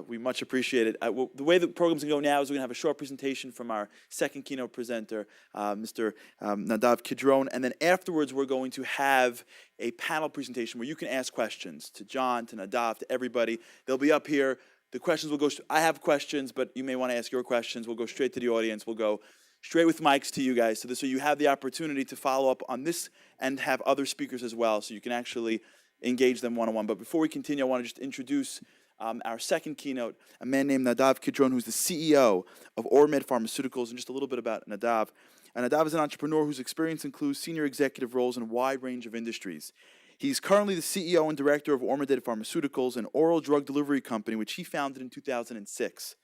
We much appreciate it. The way the program's going to go now is we're going to have a short presentation from our second keynote presenter, Mr. Nadav Kidron, and then afterwards we're going to have a panel presentation where you can ask questions to John, to Nadav, to everybody. They'll be up here. The questions will go. I have questions, but you may want to ask your questions. We'll go straight to the audience. We'll go straight with mics to you guys, so you have the opportunity to follow up on this and have other speakers as well, so you can actually engage them one-on-one. But before we continue, I want to just introduce our second keynote, a man named Nadav Kidron, who's the CEO of Powermat Pharmaceuticals. And just a little bit about Nadav. Nadav is an entrepreneur whose experience includes senior executive roles in a wide range of industries. He's currently the CEO and director of Powermat Pharmaceuticals, an oral drug delivery company which he founded in 2006.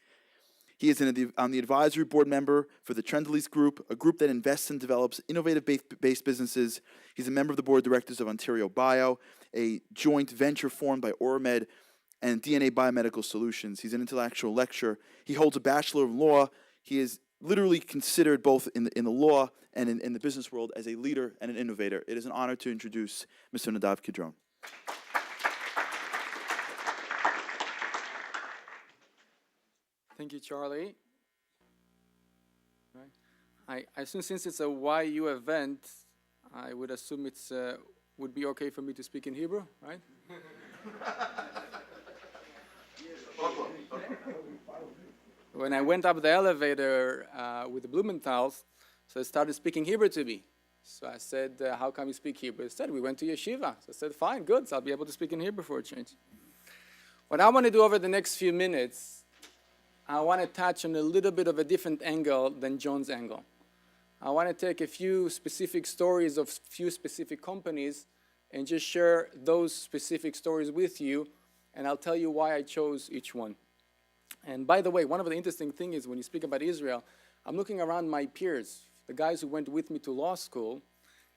He is on the advisory board member for the Trendilis Group, a group that invests and develops innovative-based businesses. He's a member of the board of directors of Ontario Bio, a joint venture formed by Powermat and DNA Biomedical Solutions. He's an intellectual lecturer. He holds a Bachelor of Law. He is literally considered both in the law and in the business world as a leader and an innovator. It is an honor to introduce Mr. Nadav Kidron. Thank you, Charlie. I assume since it's a YU event, I would assume it's would be okay for me to speak in Hebrew, right? When I went up the elevator with the Blumenthal's, so they started speaking Hebrew to me. So I said, how come you speak Hebrew? They said, we went to yeshiva. So I said, fine, good, so I'll be able to speak in Hebrew for a change. What I want to do over the next few minutes, I want to touch on a little bit of a different angle than John's angle. I want to take a few specific stories of few specific companies and just share those specific stories with you, and I'll tell you why I chose each one. And by the way, one of the interesting things is when you speak about Israel, I'm looking around my peers, the guys who went with me to law school,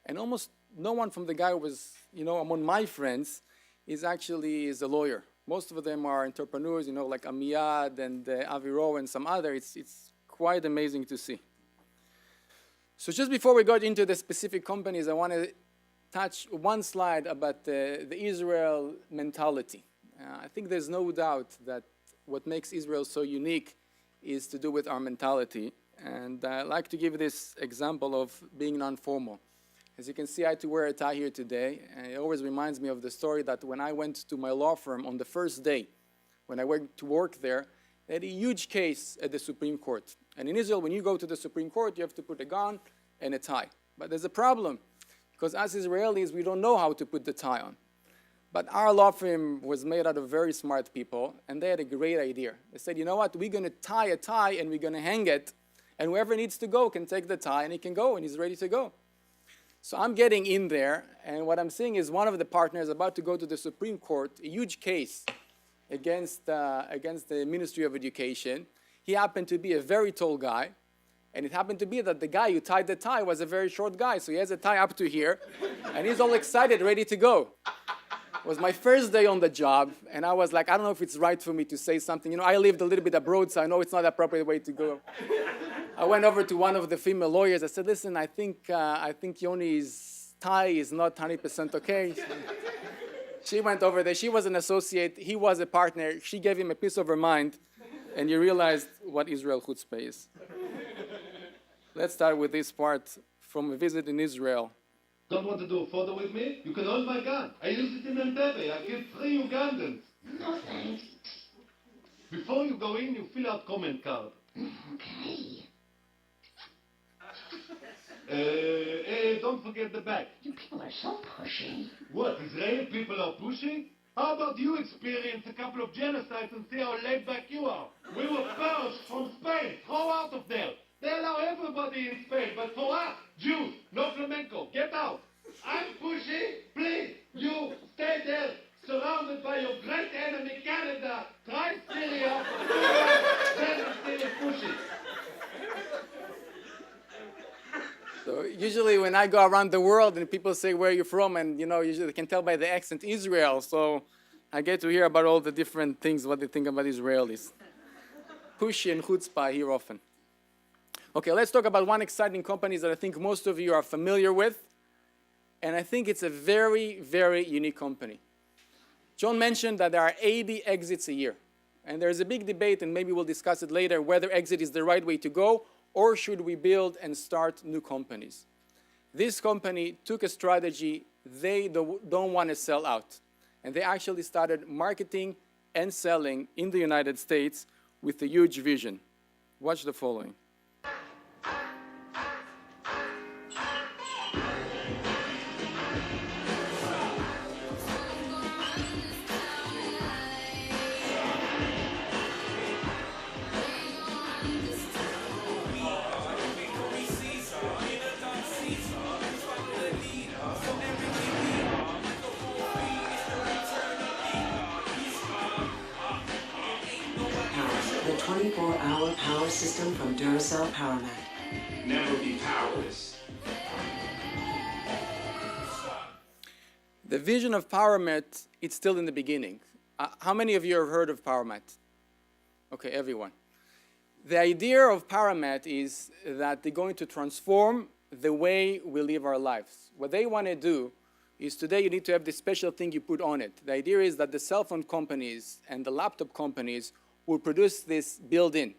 and almost no one from the guy who was, among my friends is a lawyer. Most of them are entrepreneurs, like Amiyad and Aviro and some other. It's quite amazing to see. So just before we got into the specific companies, I want to touch one slide about the Israel mentality. I think there's no doubt that what makes Israel so unique is to do with our mentality. And I like to give this example of being non-formal. As you can see, I had to wear a tie here today. And it always reminds me of the story that when I went to my law firm on the first day, when I went to work there, they had a huge case at the Supreme Court. And in Israel, when you go to the Supreme Court, you have to put a gown and a tie. But there's a problem, because as Israelis, we don't know how to put the tie on. But our law firm was made out of very smart people, and they had a great idea. They said, you know what, we're going to tie a tie, and we're going to hang it, and whoever needs to go can take the tie, and he can go, and he's ready to go. So I'm getting in there, and what I'm seeing is one of the partners about to go to the Supreme Court, a huge case against the Ministry of Education. He happened to be a very tall guy, and it happened to be that the guy who tied the tie was a very short guy, so he has a tie up to here, and he's all excited, ready to go. It was my first day on the job, and I was like, I don't know if it's right for me to say something. I lived a little bit abroad, so I know it's not the appropriate way to go. I went over to one of the female lawyers. I said, listen, I think Yoni's tie is not 100% okay. She went over there. She was an associate. He was a partner. She gave him a piece of her mind, and you realized what Israel chutzpah is. Let's start with this part from a visit in Israel. Don't want to do a photo with me? You can hold my gun. I used it in Entebbe. I killed 3 Ugandans. No thanks. Before you go in, you fill out comment card. Okay. Don't forget the back. You people are so pushy. What, Israeli people are pushy? How about you experience a couple of genocides and see how laid back you are? We were purged from Spain. Throw out of there. They allow everybody in Spain, but for us, Jews, no flamenco, get out. I'm pushy, please, you stay there, surrounded by your great enemy, Canada. Try Syria, then still pushy. So usually when I go around the world and people say, where are you from? And usually they can tell by the accent, Israel. So I get to hear about all the different things, what they think about Israelis. Pushy and chutzpah here often. Okay, let's talk about one exciting company that I think most of you are familiar with. And I think it's a very, very unique company. John mentioned that there are 80 exits a year. And there's a big debate, and maybe we'll discuss it later, whether exit is the right way to go, or should we build and start new companies. This company took a strategy. They don't want to sell out. And they actually started marketing and selling in the United States with a huge vision. Watch the following. The 24-hour power system from Duracell Powermat. Never be powerless. The vision of Powermat, it's still in the beginning. How many of you have heard of Powermat? Okay, everyone. The idea of Powermat is that they're going to transform the way we live our lives. What they want to do is today you need to have this special thing you put on it. The idea is that the cell phone companies and the laptop companies will produce this built-in.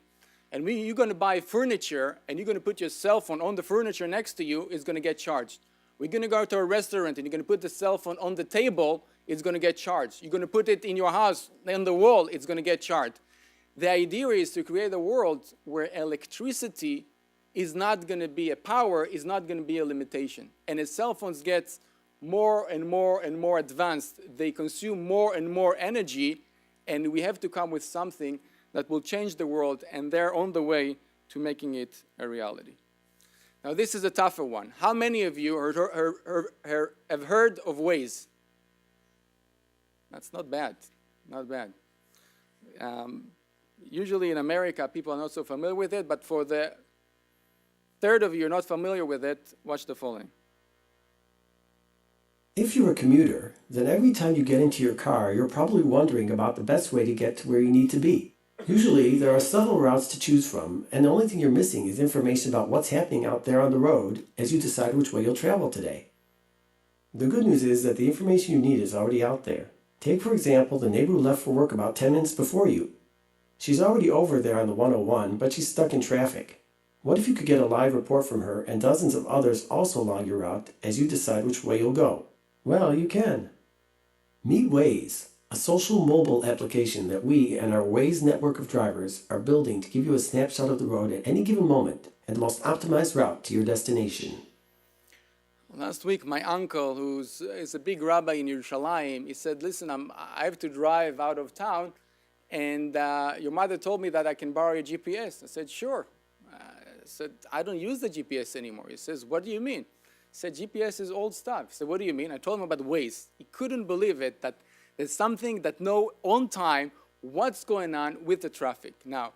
And when you're going to buy furniture and you're going to put your cell phone on the furniture next to you, it's going to get charged. We're going to go to a restaurant and you're going to put the cell phone on the table, it's going to get charged. You're going to put it in your house, on the wall, it's going to get charged. The idea is to create a world where electricity is not going to be a power, is not going to be a limitation. And as cell phones get more and more and more advanced, they consume more and more energy, and we have to come with something that will change the world, and they're on the way to making it a reality. Now, this is a tougher one. How many of you have heard of Waze? That's not bad, not bad. Usually in America, people are not so familiar with it, but for the third of you who are not familiar with it, watch the following. If you're a commuter, then every time you get into your car, you're probably wondering about the best way to get to where you need to be. Usually, there are several routes to choose from, and the only thing you're missing is information about what's happening out there on the road as you decide which way you'll travel today. The good news is that the information you need is already out there. Take, for example, the neighbor who left for work about 10 minutes before you. She's already over there on the 101, but she's stuck in traffic. What if you could get a live report from her and dozens of others also log your route as you decide which way you'll go? Well, you can. Meet Waze, a social mobile application that we and our Waze network of drivers are building to give you a snapshot of the road at any given moment and the most optimized route to your destination. Last week, my uncle, who is a big rabbi in Yerushalayim, he said, listen, I have to drive out of town, and your mother told me that I can borrow your GPS. I said, sure. I said, I don't use the GPS anymore. He says, what do you mean? He said, GPS is old stuff. I said, what do you mean? I told him about Waze. He couldn't believe it, that there's something that know on time what's going on with the traffic. Now,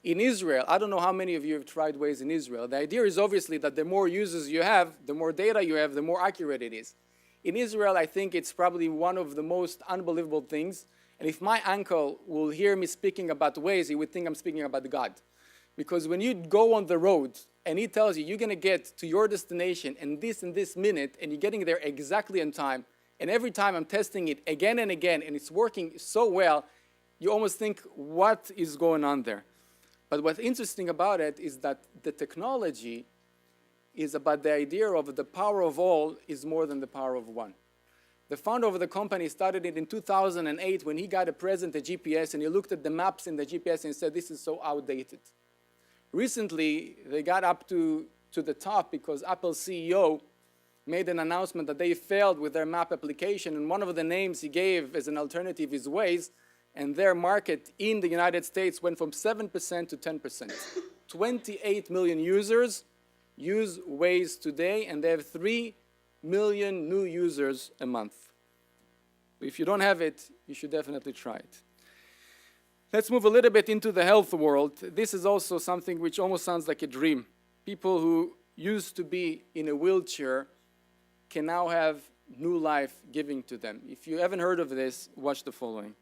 in Israel, I don't know how many of you have tried Waze in Israel. The idea is obviously that the more users you have, the more data you have, the more accurate it is. In Israel, I think it's probably one of the most unbelievable things. And if my uncle will hear me speaking about Waze, he would think I'm speaking about God. Because when you go on the road and he tells you you're going to get to your destination in this minute, and you're getting there exactly on time, and every time I'm testing it again and again, and it's working so well, you almost think, what is going on there? But what's interesting about it is that the technology is about the idea of the power of all is more than the power of one. The founder of the company started it in 2008 when he got a present, a GPS, and he looked at the maps in the GPS and said, this is so outdated. Recently, they got up to the top because Apple's CEO made an announcement that they failed with their map application, and one of the names he gave as an alternative is Waze, and their market in the United States went from 7% to 10%. 28 million users use Waze today, and they have 3 million new users a month. If you don't have it, you should definitely try it. Let's move a little bit into the health world. This is also something which almost sounds like a dream. People who used to be in a wheelchair can now have new life giving to them. If you haven't heard of this, watch the following.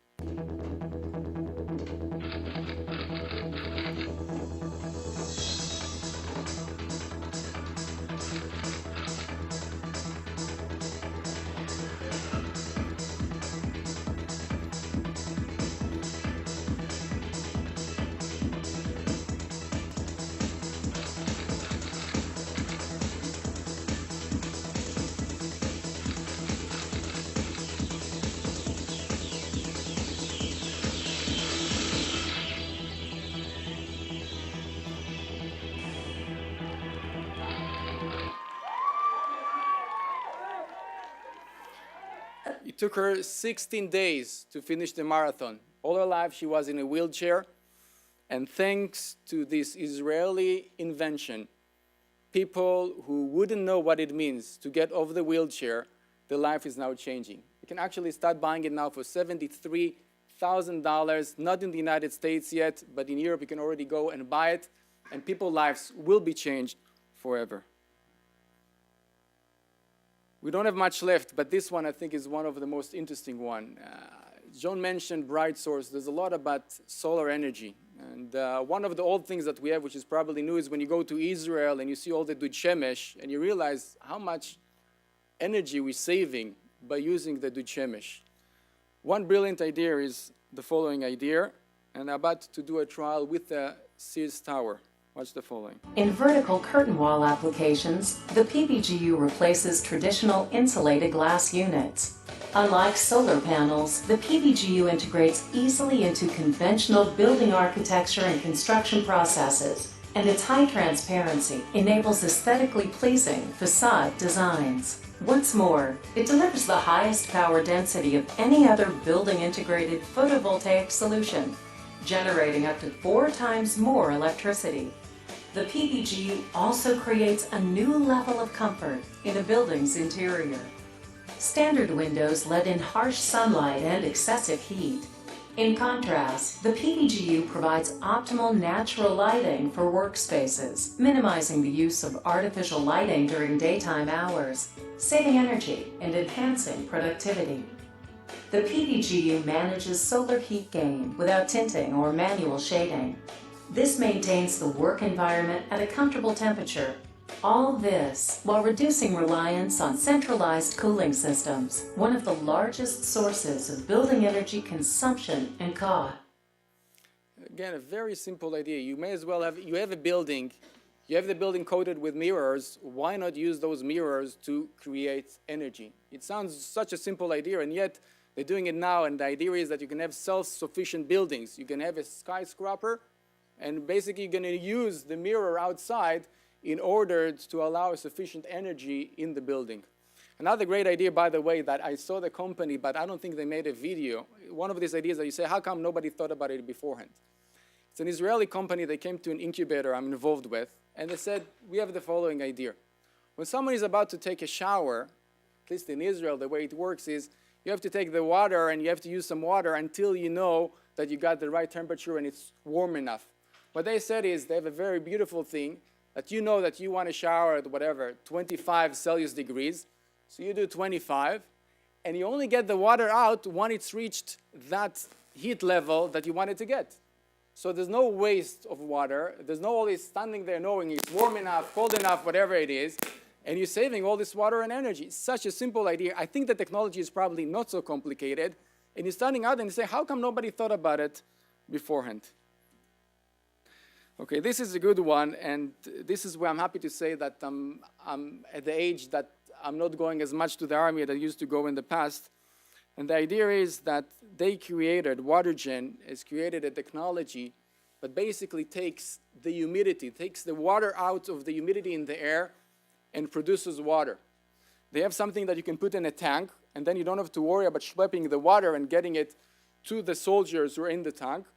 It took her 16 days to finish the marathon. All her life she was in a wheelchair, and thanks to this Israeli invention, people who wouldn't know what it means to get off the wheelchair, their life is now changing. You can actually start buying it now for $73,000, not in the United States yet, but in Europe you can already go and buy it, and people's lives will be changed forever. We don't have much left, but this one I think is one of the most interesting one. John mentioned bright source. There's a lot about solar energy. And one of the old things that we have, which is probably new, is when you go to Israel and you see all the Dud Shemesh, and you realize how much energy we're saving by using the Dud Shemesh. One brilliant idea is the following idea, and I'm about to do a trial with the Sears Tower. Watch the following. In vertical curtain wall applications, the PBGU replaces traditional insulated glass units. Unlike solar panels, the PBGU integrates easily into conventional building architecture and construction processes, and its high transparency enables aesthetically pleasing facade designs. What's more, it delivers the highest power density of any other building integrated photovoltaic solution, generating up to 4 times more electricity. The PBGU also creates a new level of comfort in a building's interior. Standard windows let in harsh sunlight and excessive heat. In contrast, the PBGU provides optimal natural lighting for workspaces, minimizing the use of artificial lighting during daytime hours, saving energy and enhancing productivity. The PBGU manages solar heat gain without tinting or manual shading. This maintains the work environment at a comfortable temperature. All this while reducing reliance on centralized cooling systems, one of the largest sources of building energy consumption and cost. Again, a very simple idea. You may as well have, you have a building, you have the building coated with mirrors. Why not use those mirrors to create energy? It sounds such a simple idea, and yet they're doing it now, and the idea is that you can have self-sufficient buildings. You can have a skyscraper, and basically you're going to use the mirror outside in order to allow sufficient energy in the building. Another great idea, by the way, that I saw the company, but I don't think they made a video. One of these ideas that you say, how come nobody thought about it beforehand? It's an Israeli company. They came to an incubator I'm involved with, and they said, we have the following idea. When someone is about to take a shower, at least in Israel, the way it works is you have to take the water and you have to use some water until you know that you got the right temperature and it's warm enough. What they said is they have a very beautiful thing that you know that you want to shower at whatever, 25 Celsius degrees. So you do 25, and you only get the water out when it's reached that heat level that you want it to get. So there's no waste of water. There's no always standing there knowing it's warm enough, cold enough, whatever it is, and you're saving all this water and energy. It's such a simple idea. I think the technology is probably not so complicated, and you're standing out and you say, how come nobody thought about it beforehand? Okay, this is a good one, and this is where I'm happy to say that I'm at the age that I'm not going as much to the army as I used to go in the past. And the idea is that they created, Watergen has created a technology that basically takes the humidity, takes the water out of the humidity in the air and produces water. They have something that you can put in a tank, and then you don't have to worry about schlepping the water and getting it to the soldiers who are in the tank.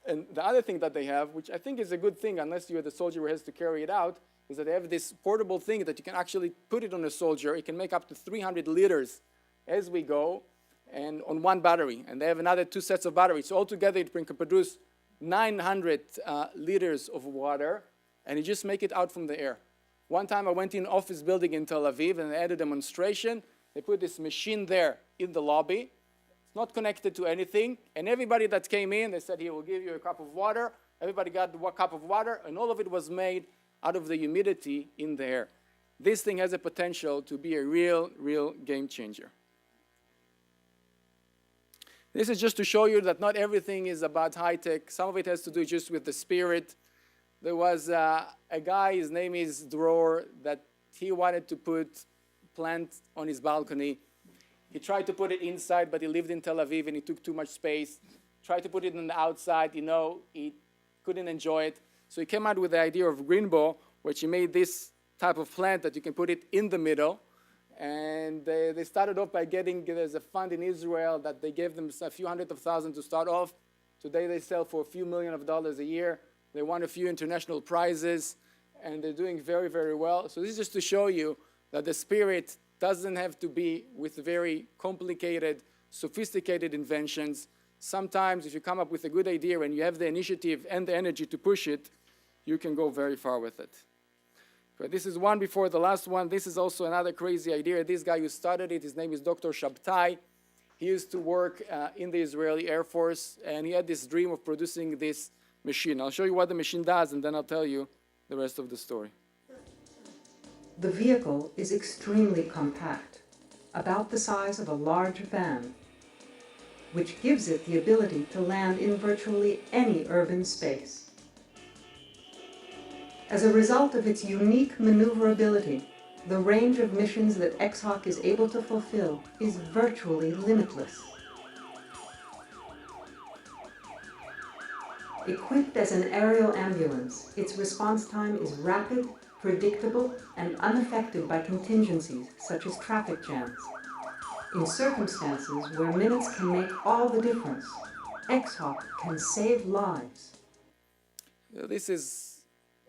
And the other thing that they have, which I think is a good thing, unless you're the soldier who has to carry it out, is that they have this portable thing that you can actually put it on a soldier. It can make up to 300 liters as we go, and on one battery. And they have another 2 sets of batteries. So altogether, it can produce 900 liters of water, and you just make it out from the air. One time I went in an office building in Tel Aviv, and they had a demonstration. They put this machine there in the lobby. Not connected to anything, and everybody that came in, they said, here, we'll give you a cup of water. Everybody got a cup of water, and all of it was made out of the humidity in the air. This thing has a potential to be a real game changer. This is just to show you that not everything is about high-tech. Some of it has to do just with the spirit. There was a guy, his name is Dror, that he wanted to put plant on his balcony. He tried to put it inside, but he lived in Tel Aviv and it took too much space. Tried to put it on the outside, he couldn't enjoy it. So he came out with the idea of Greenbow, which he made this type of plant that you can put it in the middle. And they started off by there's a fund in Israel that they gave them a few hundred of thousands to start off. Today they sell for a few million of dollars a year. They won a few international prizes, and they're doing very, very well. So this is just to show you that the spirit doesn't have to be with very complicated, sophisticated inventions. Sometimes if you come up with a good idea and you have the initiative and the energy to push it, you can go very far with it. But this is one before the last one. This is also another crazy idea. This guy who started it, his name is Dr. Shabtai. He used to work in the Israeli Air Force, and he had this dream of producing this machine. I'll show you what the machine does, and then I'll tell you the rest of the story. The vehicle is extremely compact, about the size of a large van, which gives it the ability to land in virtually any urban space. As a result of its unique maneuverability, the range of missions that X-Hawk is able to fulfill is virtually limitless. Equipped as an aerial ambulance, its response time is rapid, predictable, and unaffected by contingencies such as traffic jams. In circumstances where minutes can make all the difference, X-Hawk can save lives.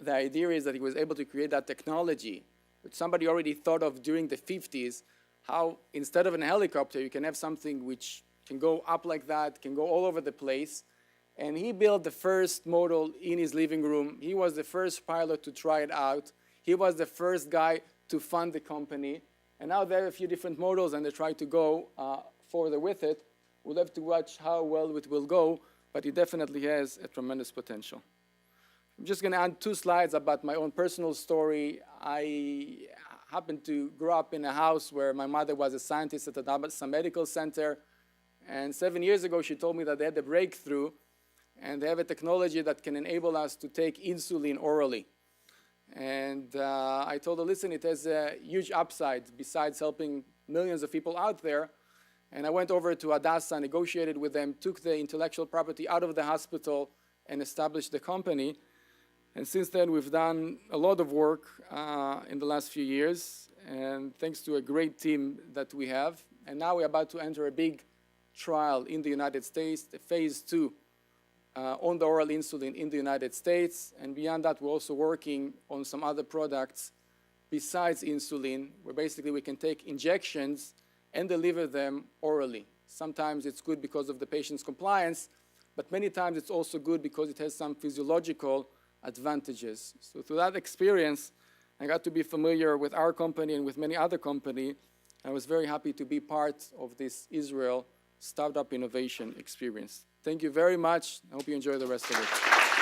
The idea is that he was able to create that technology, which somebody already thought of during the 50s, how instead of a helicopter, you can have something which can go up like that, can go all over the place. And he built the first model in his living room. He was the first pilot to try it out. He was the first guy to fund the company. And now there are a few different models, and they try to go further with it. We'll have to watch how well it will go, but it definitely has a tremendous potential. I'm just going to add 2 slides about my own personal story. I happened to grow up in a house where my mother was a scientist at some medical center. And 7 years ago, she told me that they had a breakthrough, and they have a technology that can enable us to take insulin orally. And I told her, listen, it has a huge upside besides helping millions of people out there. And I went over to Hadassah, negotiated with them, took the intellectual property out of the hospital, and established the company. And since then, we've done a lot of work in the last few years, and thanks to a great team that we have. And now we're about to enter a big trial in the United States, the phase 2 on the oral insulin in the United States. And beyond that, we're also working on some other products besides insulin, where basically we can take injections and deliver them orally. Sometimes it's good because of the patient's compliance, but many times it's also good because it has some physiological advantages. So through that experience, I got to be familiar with our company and with many other companies. I was very happy to be part of this Israel startup innovation experience. Thank you very much. I hope you enjoy the rest of it.